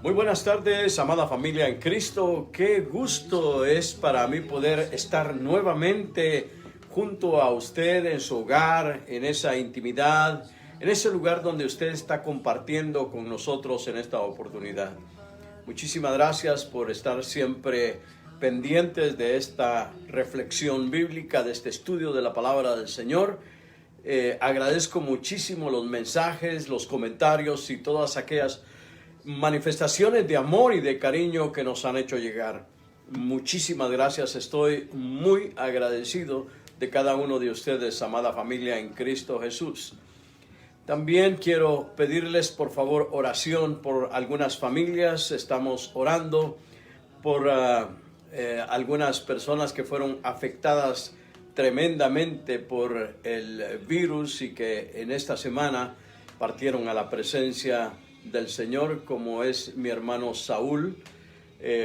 Muy buenas tardes, amada familia en Cristo. Qué gusto es para mí poder estar nuevamente junto a usted en su hogar, en esa intimidad, en ese lugar donde usted está compartiendo con nosotros en esta oportunidad. Muchísimas gracias por estar siempre pendientes de esta reflexión bíblica, de este estudio de la palabra del Señor. Agradezco muchísimo los mensajes, los comentarios y todas aquellas manifestaciones de amor y de cariño que nos han hecho llegar. Muchísimas gracias, estoy muy agradecido de cada uno de ustedes, amada familia en Cristo Jesús. También quiero pedirles por favor oración por algunas familias. Estamos orando por algunas personas que fueron afectadas tremendamente por el virus y que en esta semana partieron a la presencia del Señor, como es mi hermano Saúl.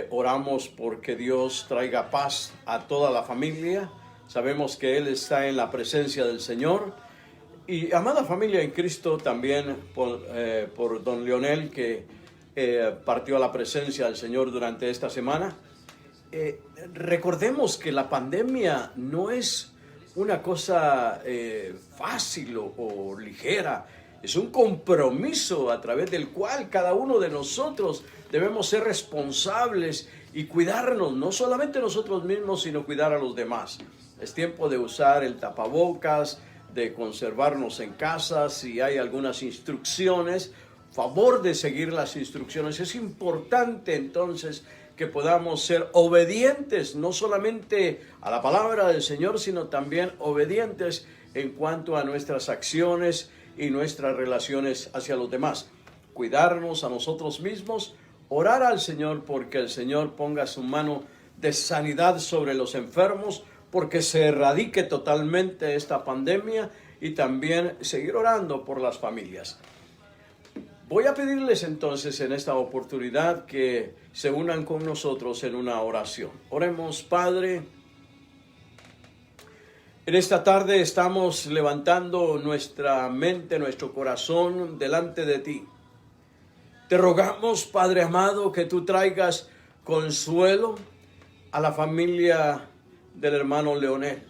Oramos porque Dios traiga paz a toda la familia. Sabemos que Él está en la presencia del Señor. Y amada familia en Cristo, también por don Leonel, que partió a la presencia del Señor durante esta semana. Recordemos que la pandemia no es una cosa fácil o ligera. Es un compromiso a través del cual cada uno de nosotros debemos ser responsables y cuidarnos, no solamente nosotros mismos, sino cuidar a los demás. Es tiempo de usar el tapabocas, de conservarnos en casa. Si hay algunas instrucciones, favor de seguir las instrucciones. Es importante entonces que podamos ser obedientes, no solamente a la palabra del Señor, sino también obedientes en cuanto a nuestras acciones y nuestras relaciones hacia los demás. Cuidarnos a nosotros mismos, orar al Señor porque el Señor ponga su mano de sanidad sobre los enfermos, porque se erradique totalmente esta pandemia, y también seguir orando por las familias. Voy a pedirles entonces en esta oportunidad que se unan con nosotros en una oración. Oremos. Padre, en esta tarde estamos levantando nuestra mente, nuestro corazón delante de ti. Te rogamos, Padre amado, que tú traigas consuelo a la familia del hermano Leonel.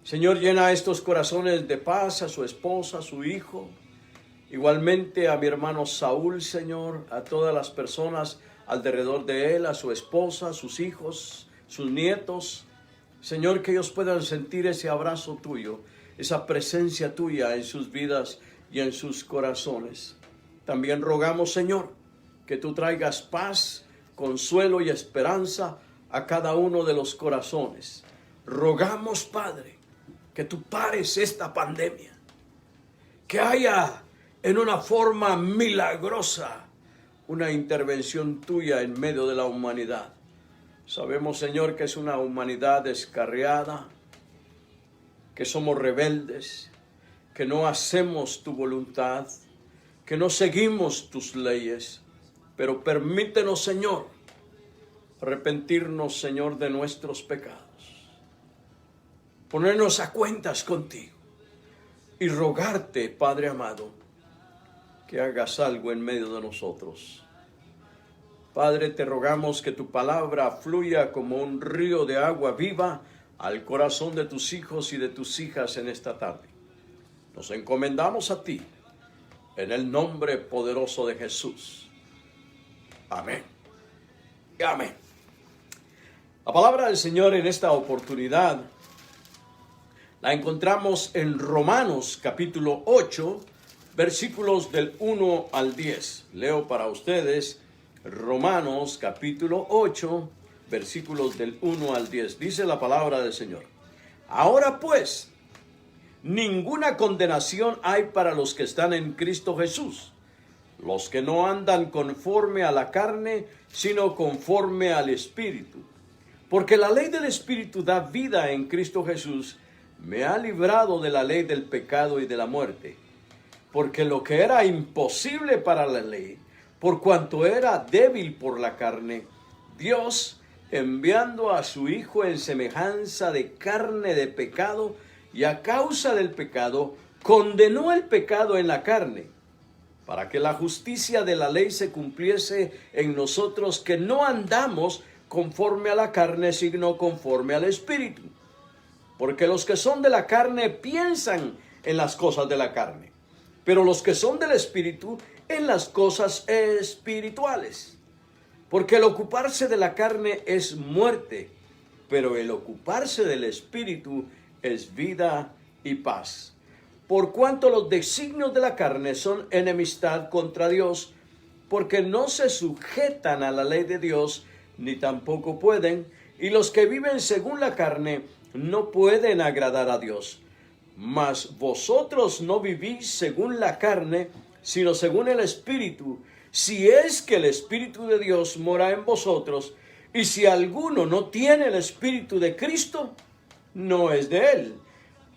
Señor, llena estos corazones de paz, a su esposa, a su hijo. Igualmente a mi hermano Saúl, Señor, a todas las personas alrededor de él, a su esposa, a sus hijos, sus nietos. Señor, que ellos puedan sentir ese abrazo tuyo, esa presencia tuya en sus vidas y en sus corazones. También rogamos, Señor, que tú traigas paz, consuelo y esperanza a cada uno de los corazones. Rogamos, Padre, que tú pares esta pandemia, que haya en una forma milagrosa una intervención tuya en medio de la humanidad. Sabemos, Señor, que es una humanidad descarriada, que somos rebeldes, que no hacemos tu voluntad, que no seguimos tus leyes. Pero permítenos, Señor, arrepentirnos, Señor, de nuestros pecados, ponernos a cuentas contigo y rogarte, Padre amado, que hagas algo en medio de nosotros. Padre, te rogamos que tu palabra fluya como un río de agua viva al corazón de tus hijos y de tus hijas en esta tarde. Nos encomendamos a ti, en el nombre poderoso de Jesús. Amén. Amén. La palabra del Señor en esta oportunidad la encontramos en Romanos capítulo 8, versículos del 1 al 10. Leo para ustedes Romanos capítulo 8, versículos del 1 al 10. Dice la palabra del Señor: Ahora pues, ninguna condenación hay para los que están en Cristo Jesús, los que no andan conforme a la carne, sino conforme al Espíritu. Porque la ley del Espíritu da vida en Cristo Jesús, me ha librado de la ley del pecado y de la muerte. Porque lo que era imposible para la ley, por cuanto era débil por la carne, Dios, enviando a su Hijo en semejanza de carne de pecado, y a causa del pecado, condenó el pecado en la carne, para que la justicia de la ley se cumpliese en nosotros, que no andamos conforme a la carne, sino conforme al Espíritu. Porque los que son de la carne piensan en las cosas de la carne, pero los que son del Espíritu en las cosas espirituales. Porque el ocuparse de la carne es muerte, pero el ocuparse del Espíritu es vida y paz. Por cuanto los designios de la carne son enemistad contra Dios, porque no se sujetan a la ley de Dios, ni tampoco pueden, y los que viven según la carne no pueden agradar a Dios. Mas vosotros no vivís según la carne, sino según el Espíritu, si es que el Espíritu de Dios mora en vosotros. Y si alguno no tiene el Espíritu de Cristo, no es de él.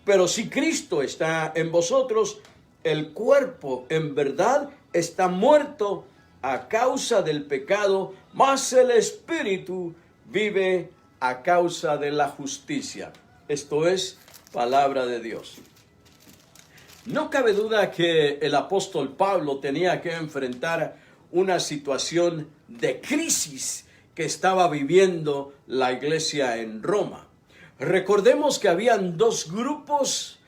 Pero si Cristo está en vosotros, el cuerpo en verdad está muerto a causa del pecado, mas el Espíritu vive a causa de la justicia. Esto es palabra de Dios. No cabe duda que el apóstol Pablo tenía que enfrentar una situación de crisis que estaba viviendo la iglesia en Roma. Recordemos que habían dos grupos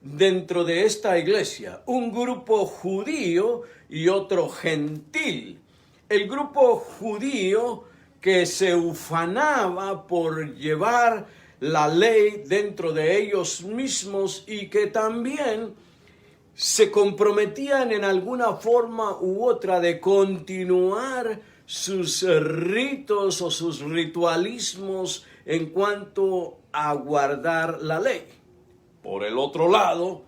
dentro de esta iglesia, un grupo judío y otro gentil. El grupo judío que se ufanaba por llevar la ley dentro de ellos mismos y que también se comprometían en alguna forma u otra de continuar sus ritos o sus ritualismos en cuanto a guardar la ley. Por el otro lado,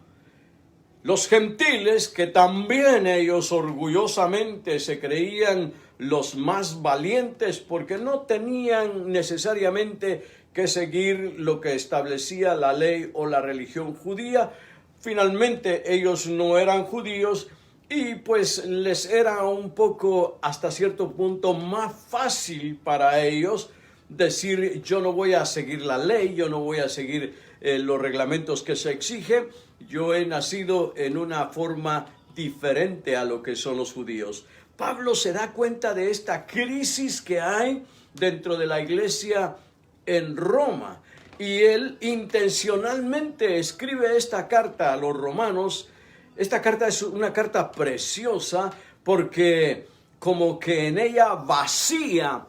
los gentiles, que también ellos orgullosamente se creían los más valientes porque no tenían necesariamente que seguir lo que establecía la ley o la religión judía. Finalmente ellos no eran judíos y pues les era un poco hasta cierto punto más fácil para ellos decir: yo no voy a seguir la ley, yo no voy a seguir los reglamentos que se exigen, yo he nacido en una forma diferente a lo que son los judíos. Pablo se da cuenta de esta crisis que hay dentro de la iglesia en Roma y él intencionalmente escribe esta carta a los romanos. Esta carta es una carta preciosa porque como que en ella vacía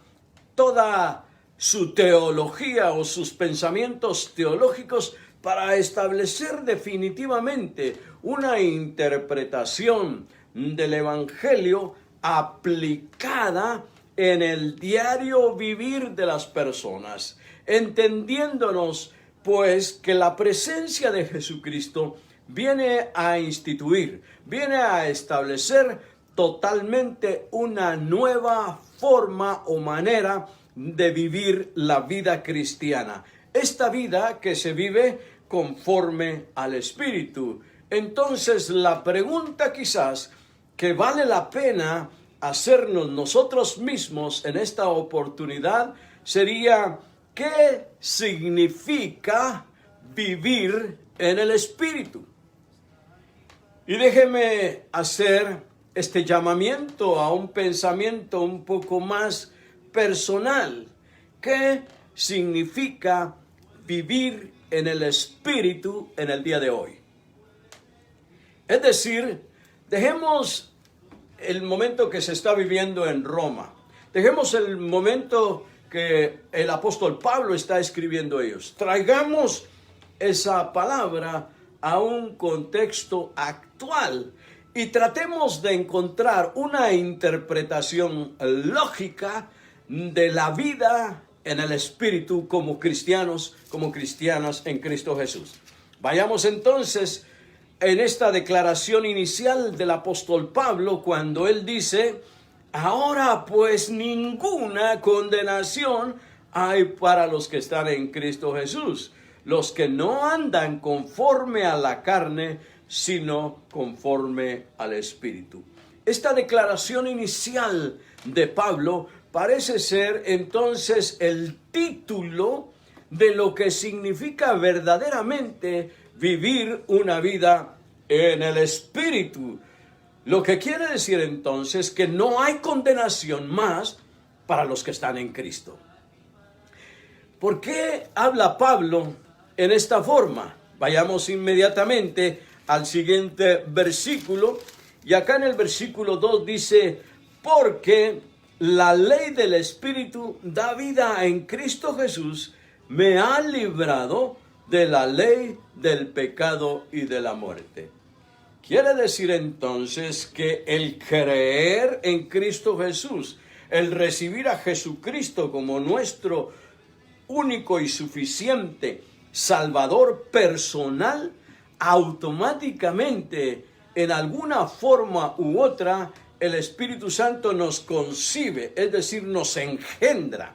toda su teología o sus pensamientos teológicos para establecer definitivamente una interpretación del Evangelio aplicada en el diario vivir de las personas, entendiéndonos pues que la presencia de Jesucristo viene a instituir, viene a establecer totalmente una nueva forma o manera de vivir la vida cristiana. Esta vida que se vive conforme al Espíritu. Entonces, la pregunta quizás que vale la pena hacernos nosotros mismos en esta oportunidad sería: ¿qué significa vivir en el Espíritu? Y déjeme hacer este llamamiento a un pensamiento un poco más personal. ¿Qué significa vivir en el Espíritu en el día de hoy? Es decir, dejemos el momento que se está viviendo en Roma. Dejemos el momento que el apóstol Pablo está escribiendo ellos. Traigamos esa palabra a un contexto actual y tratemos de encontrar una interpretación lógica de la vida en el Espíritu como cristianos, como cristianas en Cristo Jesús. Vayamos entonces en esta declaración inicial del apóstol Pablo cuando él dice: ahora pues ninguna condenación hay para los que están en Cristo Jesús, los que no andan conforme a la carne, sino conforme al Espíritu. Esta declaración inicial de Pablo parece ser entonces el título de lo que significa verdaderamente vivir una vida en el Espíritu. Lo que quiere decir entonces que no hay condenación más para los que están en Cristo. ¿Por qué habla Pablo en esta forma? Vayamos inmediatamente al siguiente versículo. Y acá en el versículo 2 dice, porque la ley del Espíritu da vida en Cristo Jesús, me ha librado de la ley del pecado y de la muerte. Quiere decir entonces que el creer en Cristo Jesús, el recibir a Jesucristo como nuestro único y suficiente Salvador personal, automáticamente, en alguna forma u otra, el Espíritu Santo nos concibe, es decir, nos engendra.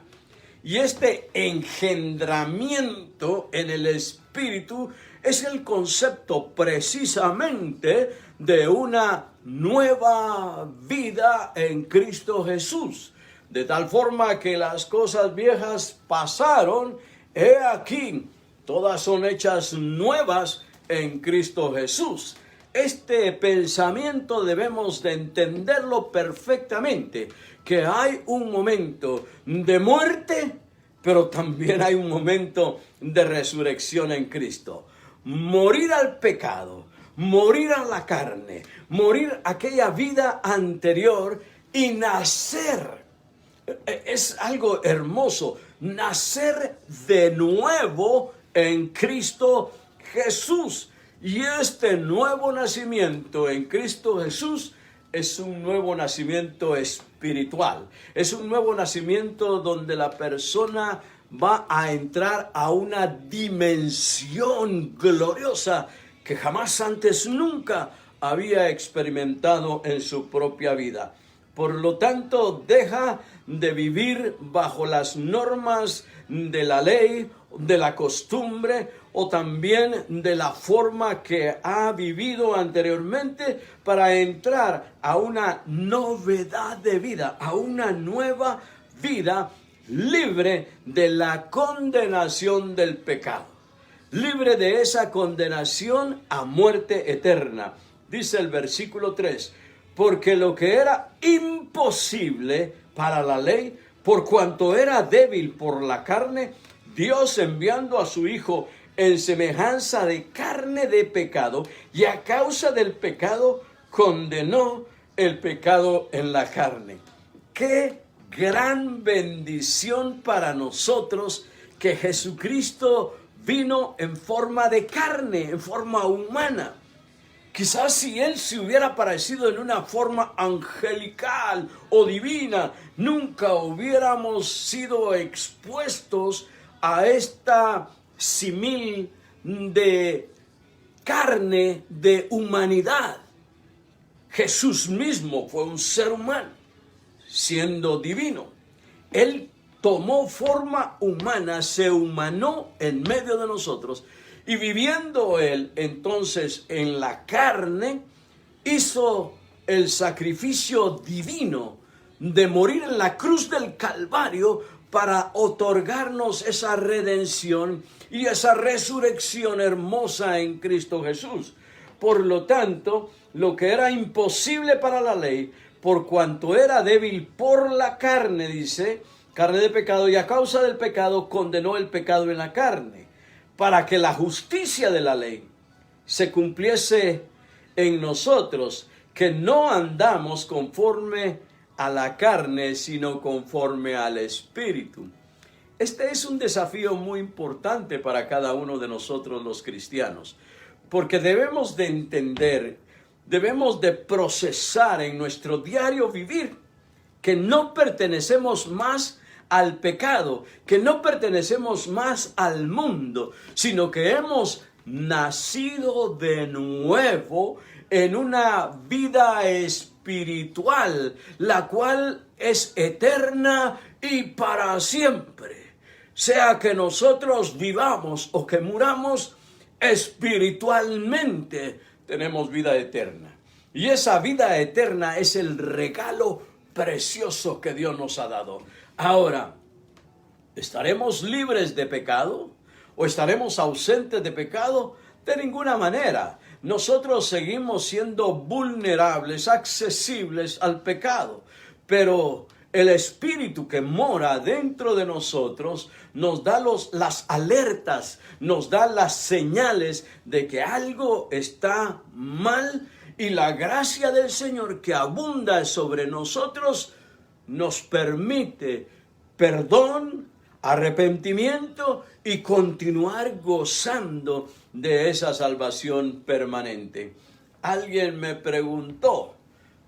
Y este engendramiento en el Espíritu es el concepto precisamente de una nueva vida en Cristo Jesús. De tal forma que las cosas viejas pasaron, he aquí, todas son hechas nuevas en Cristo Jesús. Este pensamiento debemos de entenderlo perfectamente, que hay un momento de muerte, pero también hay un momento de resurrección en Cristo. Morir al pecado, morir a la carne, morir aquella vida anterior y nacer. Es algo hermoso, nacer de nuevo en Cristo Jesús. Y este nuevo nacimiento en Cristo Jesús es un nuevo nacimiento espiritual. Es un nuevo nacimiento donde la persona va a entrar a una dimensión gloriosa que jamás antes nunca había experimentado en su propia vida. Por lo tanto, deja de vivir bajo las normas de la ley, de la costumbre o también de la forma que ha vivido anteriormente para entrar a una novedad de vida, a una nueva vida libre de la condenación del pecado, libre de esa condenación a muerte eterna. Dice el versículo 3, porque lo que era imposible para la ley, por cuanto era débil por la carne, Dios enviando a su Hijo en semejanza de carne de pecado, y a causa del pecado condenó el pecado en la carne. ¡Qué gran bendición para nosotros que Jesucristo vino en forma de carne, en forma humana! Quizás si Él se hubiera aparecido en una forma angelical o divina, nunca hubiéramos sido expuestos a esta simil de carne de humanidad. Jesús mismo fue un ser humano, siendo divino. Él tomó forma humana, se humanó en medio de nosotros, y viviendo Él entonces en la carne, hizo el sacrificio divino de morir en la cruz del Calvario para otorgarnos esa redención y esa resurrección hermosa en Cristo Jesús. Por lo tanto, lo que era imposible para la ley, por cuanto era débil por la carne, dice, carne de pecado, y a causa del pecado condenó el pecado en la carne, para que la justicia de la ley se cumpliese en nosotros, que no andamos conforme a la carne, sino conforme al Espíritu. Este es un desafío muy importante para cada uno de nosotros los cristianos, porque debemos de entender, debemos de procesar en nuestro diario vivir que no pertenecemos más al pecado, que no pertenecemos más al mundo, sino que hemos nacido de nuevo en una vida espiritual, la cual es eterna y para siempre. Sea que nosotros vivamos o que muramos, espiritualmente tenemos vida eterna. Y esa vida eterna es el regalo precioso que Dios nos ha dado. Ahora, ¿estaremos libres de pecado? ¿O estaremos ausentes de pecado? De ninguna manera. nosotros seguimos siendo vulnerables, accesibles al pecado, pero el Espíritu que mora dentro de nosotros nos da las alertas, nos da las señales de que algo está mal, y la gracia del Señor que abunda sobre nosotros nos permite perdón, arrepentimiento y continuar gozando de esa salvación permanente. Alguien me preguntó: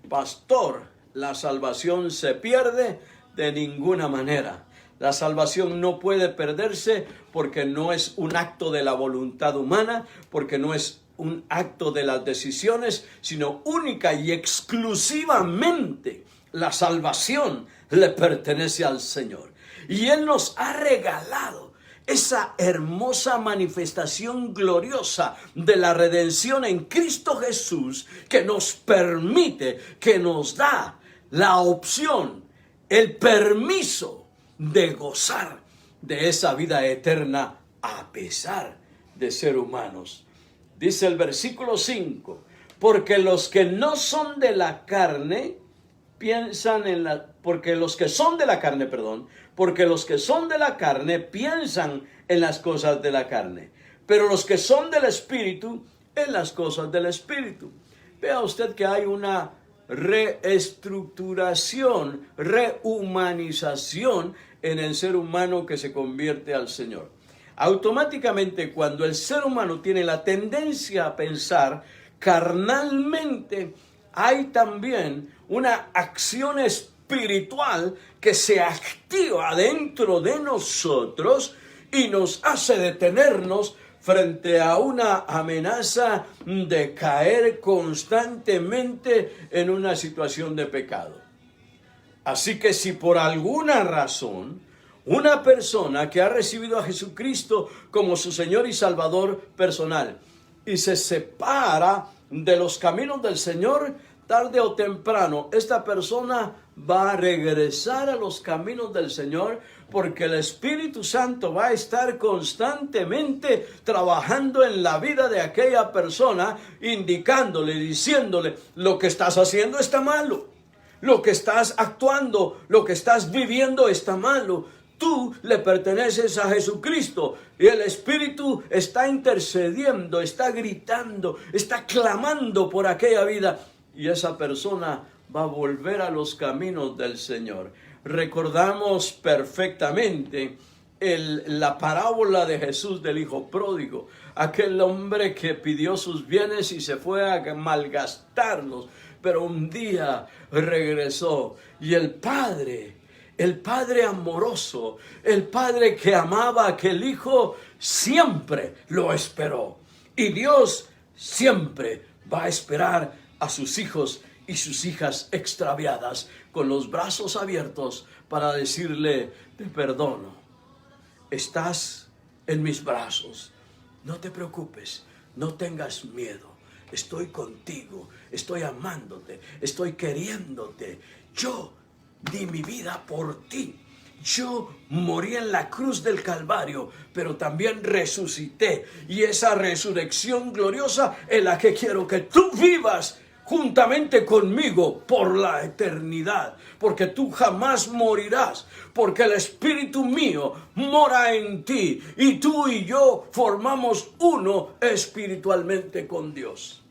pastor, ¿la salvación se pierde? De ninguna manera. La salvación no puede perderse porque no es un acto de la voluntad humana, porque no es un acto de las decisiones, sino única y exclusivamente la salvación le pertenece al Señor. Y Él nos ha regalado esa hermosa manifestación gloriosa de la redención en Cristo Jesús, que nos permite, que nos da la opción, el permiso de gozar de esa vida eterna a pesar de ser humanos. Dice el versículo 5, porque los que no son de la carne piensan porque los que son de la carne piensan en las cosas de la carne, pero los que son del Espíritu en las cosas del Espíritu. Vea usted que hay una reestructuración, rehumanización en el ser humano que se convierte al Señor. Automáticamente, cuando el ser humano tiene la tendencia a pensar carnalmente, hay también una acción espiritual que se activa dentro de nosotros y nos hace detenernos frente a una amenaza de caer constantemente en una situación de pecado. Así que si por alguna razón una persona que ha recibido a Jesucristo como su Señor y Salvador personal y se separa de los caminos del Señor, tarde o temprano esta persona va a regresar a los caminos del Señor, porque el Espíritu Santo va a estar constantemente trabajando en la vida de aquella persona, indicándole, diciéndole: lo que estás haciendo está malo, lo que estás actuando, lo que estás viviendo está malo. Tú le perteneces a Jesucristo, y el Espíritu está intercediendo, está gritando, está clamando por aquella vida, y esa persona va a volver a los caminos del Señor. Recordamos perfectamente la parábola de Jesús del hijo pródigo, aquel hombre que pidió sus bienes y se fue a malgastarlos, pero un día regresó, y el Padre amoroso, el Padre que amaba a aquel hijo, siempre lo esperó. Y Dios siempre va a esperar a sus hijos y sus hijas extraviadas con los brazos abiertos para decirle: te perdono, estás en mis brazos, no te preocupes, no tengas miedo, estoy contigo, estoy amándote, estoy queriéndote. Yo di mi vida por ti. Yo morí en la cruz del Calvario, pero también resucité. Y esa resurrección gloriosa es la que quiero que tú vivas juntamente conmigo por la eternidad. Porque tú jamás morirás, porque el Espíritu mío mora en ti. Y tú y yo formamos uno espiritualmente con Dios.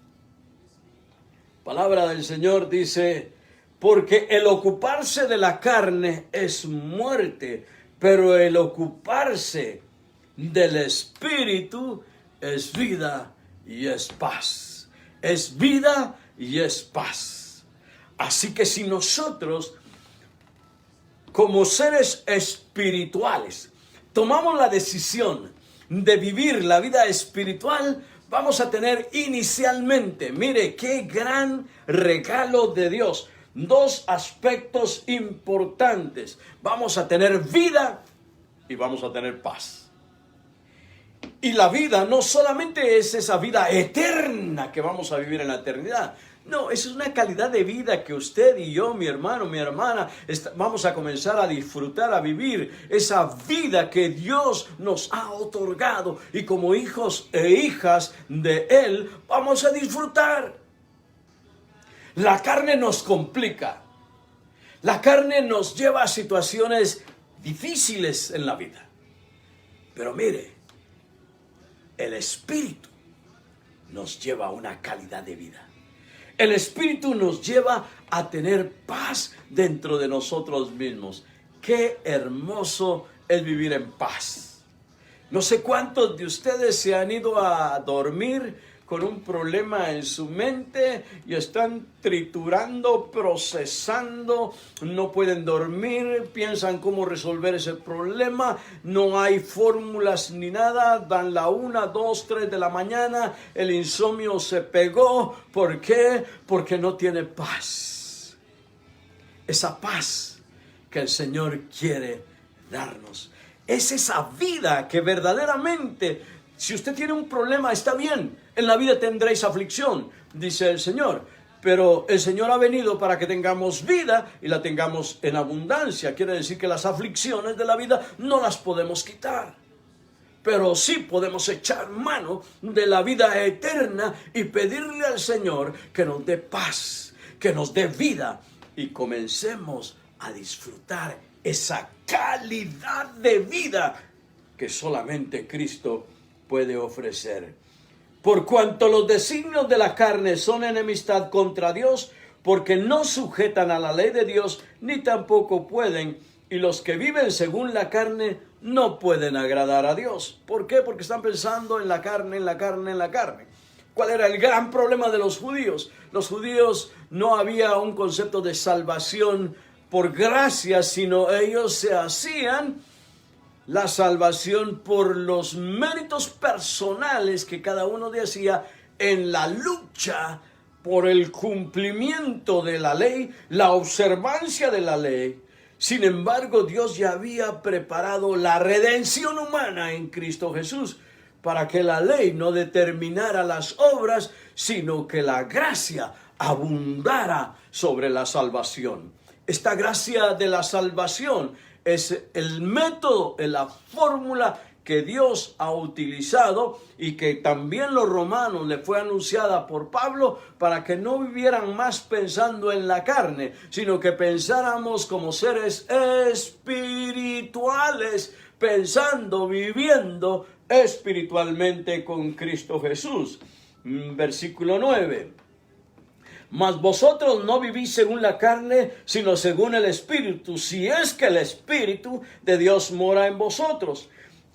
Palabra del Señor dice: porque el ocuparse de la carne es muerte, pero el ocuparse del Espíritu es vida y es paz. Es vida y es paz. Así que si nosotros, como seres espirituales, tomamos la decisión de vivir la vida espiritual, vamos a tener inicialmente, mire qué gran regalo de Dios, dos aspectos importantes. Vamos a tener vida y vamos a tener paz. Y la vida no solamente es esa vida eterna que vamos a vivir en la eternidad. No, es una calidad de vida que usted y yo, mi hermano, mi hermana, vamos a comenzar a disfrutar, a vivir esa vida que Dios nos ha otorgado. Y como hijos e hijas de Él, vamos a disfrutar. La carne nos complica. La carne nos lleva a situaciones difíciles en la vida. Pero mire, el Espíritu nos lleva a una calidad de vida. El Espíritu nos lleva a tener paz dentro de nosotros mismos. Qué hermoso es vivir en paz. No sé cuántos de ustedes se han ido a dormir con un problema en su mente y están triturando, procesando, no pueden dormir, piensan cómo resolver ese problema, no hay fórmulas ni nada, dan la 1, 2, 3 de la mañana, el insomnio se pegó. ¿Por qué? Porque no tiene paz. Esa paz que el Señor quiere darnos. Es esa vida que verdaderamente, si usted tiene un problema, está bien. En la vida tendréis aflicción, dice el Señor. Pero el Señor ha venido para que tengamos vida y la tengamos en abundancia. Quiere decir que las aflicciones de la vida no las podemos quitar. Pero sí podemos echar mano de la vida eterna y pedirle al Señor que nos dé paz, que nos dé vida y comencemos a disfrutar esa calidad de vida que solamente Cristo puede ofrecer. Por cuanto los designios de la carne son enemistad contra Dios, porque no sujetan a la ley de Dios, ni tampoco pueden, y los que viven según la carne no pueden agradar a Dios. ¿Por qué? Porque están pensando en la carne, en la carne, en la carne. ¿Cuál era el gran problema de los judíos? Los judíos no había un concepto de salvación por gracia, sino ellos se hacían la salvación por los méritos personales que cada uno hacía en la lucha por el cumplimiento de la ley, la observancia de la ley. Sin embargo, Dios ya había preparado la redención humana en Cristo Jesús para que la ley no determinara las obras, sino que la gracia abundara sobre la salvación. Esta gracia de la salvación es el método, la fórmula que Dios ha utilizado y que también los romanos le fue anunciada por Pablo para que no vivieran más pensando en la carne, sino que pensáramos como seres espirituales, pensando, viviendo espiritualmente con Cristo Jesús. Versículo 9. Mas vosotros no vivís según la carne, sino según el Espíritu, si es que el Espíritu de Dios mora en vosotros.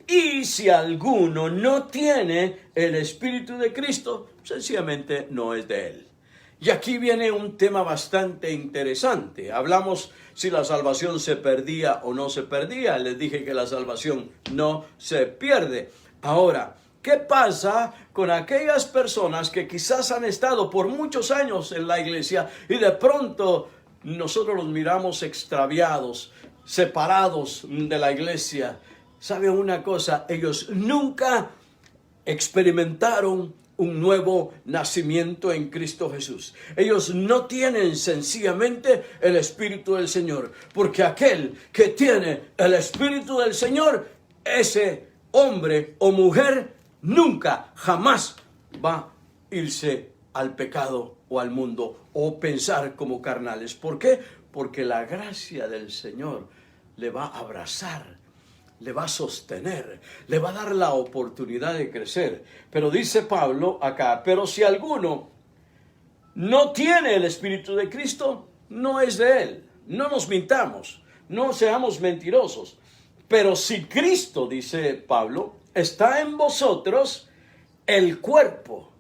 Y si alguno no tiene el Espíritu de Cristo, sencillamente no es de él. Y aquí viene un tema bastante interesante. Hablamos si la salvación se perdía o no se perdía. Les dije que la salvación no se pierde. Ahora, ¿qué pasa con aquellas personas que quizás han estado por muchos años en la iglesia y de pronto nosotros los miramos extraviados, separados de la iglesia? ¿Sabe una cosa? Ellos nunca experimentaron un nuevo nacimiento en Cristo Jesús. Ellos no tienen sencillamente el Espíritu del Señor, porque aquel que tiene el Espíritu del Señor, ese hombre o mujer nunca, jamás va a irse al pecado o al mundo o pensar como carnales. ¿Por qué? Porque la gracia del Señor le va a abrazar, le va a sostener, le va a dar la oportunidad de crecer. Pero dice Pablo acá, pero si alguno no tiene el Espíritu de Cristo, no es de él. No nos mintamos, no seamos mentirosos. Pero si Cristo, dice Pablo, está en vosotros, el cuerpo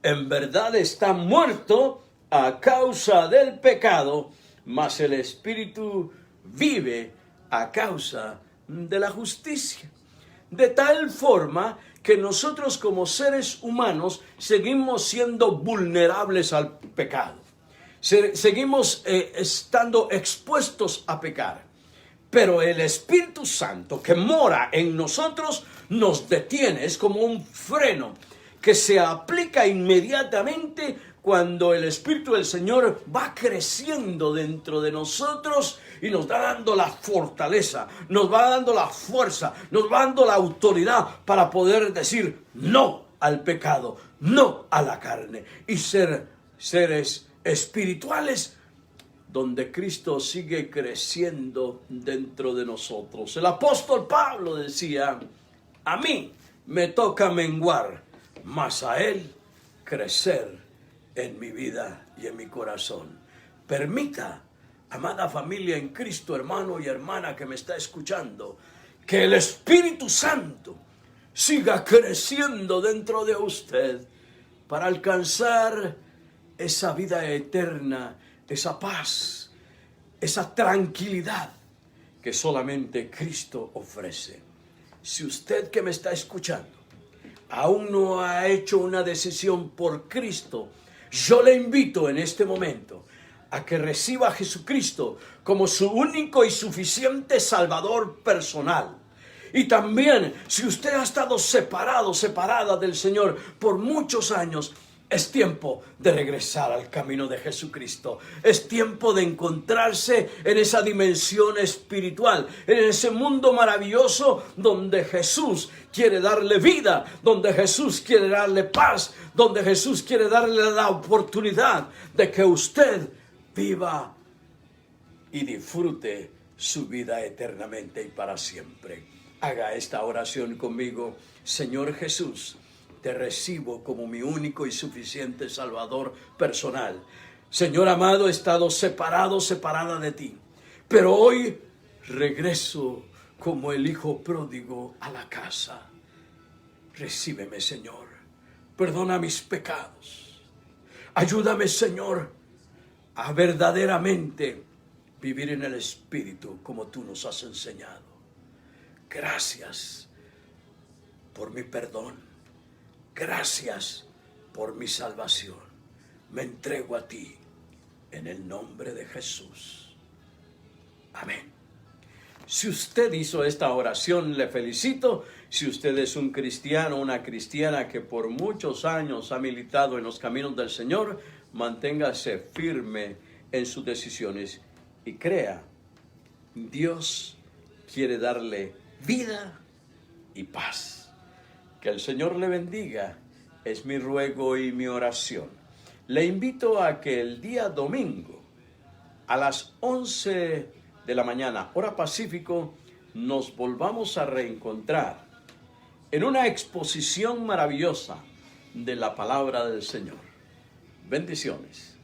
en verdad está muerto a causa del pecado, mas el Espíritu vive a causa de la justicia. De tal forma que nosotros como seres humanos seguimos siendo vulnerables al pecado. Seguimos estando expuestos a pecar. Pero el Espíritu Santo que mora en nosotros nos detiene. Es como un freno que se aplica inmediatamente cuando el Espíritu del Señor va creciendo dentro de nosotros y nos va dando la fortaleza, nos va dando la fuerza, nos va dando la autoridad para poder decir no al pecado, no a la carne y ser seres espirituales donde Cristo sigue creciendo dentro de nosotros. El apóstol Pablo decía, a mí me toca menguar, mas a Él crecer en mi vida y en mi corazón. Permita, amada familia en Cristo, hermano y hermana que me está escuchando, que el Espíritu Santo siga creciendo dentro de usted para alcanzar esa vida eterna, esa paz, esa tranquilidad que solamente Cristo ofrece. Si usted que me está escuchando aún no ha hecho una decisión por Cristo, yo le invito en este momento a que reciba a Jesucristo como su único y suficiente Salvador personal. Y también, si usted ha estado separada del Señor por muchos años, es tiempo de regresar al camino de Jesucristo. Es tiempo de encontrarse en esa dimensión espiritual, en ese mundo maravilloso donde Jesús quiere darle vida, donde Jesús quiere darle paz, donde Jesús quiere darle la oportunidad de que usted viva y disfrute su vida eternamente y para siempre. Haga esta oración conmigo. Señor Jesús, te recibo como mi único y suficiente Salvador personal. Señor amado, he estado separada de ti, pero hoy regreso como el hijo pródigo a la casa. Recíbeme, Señor. Perdona mis pecados. Ayúdame, Señor, a verdaderamente vivir en el Espíritu como tú nos has enseñado. Gracias por mi perdón. Gracias por mi salvación. Me entrego a ti en el nombre de Jesús. Amén. Si usted hizo esta oración, le felicito. Si usted es un cristiano, una cristiana que por muchos años ha militado en los caminos del Señor, manténgase firme en sus decisiones y crea, Dios quiere darle vida y paz. Que el Señor le bendiga, es mi ruego y mi oración. Le invito a que el día domingo, a las 11 de la mañana, hora Pacífico, nos volvamos a reencontrar en una exposición maravillosa de la palabra del Señor. Bendiciones.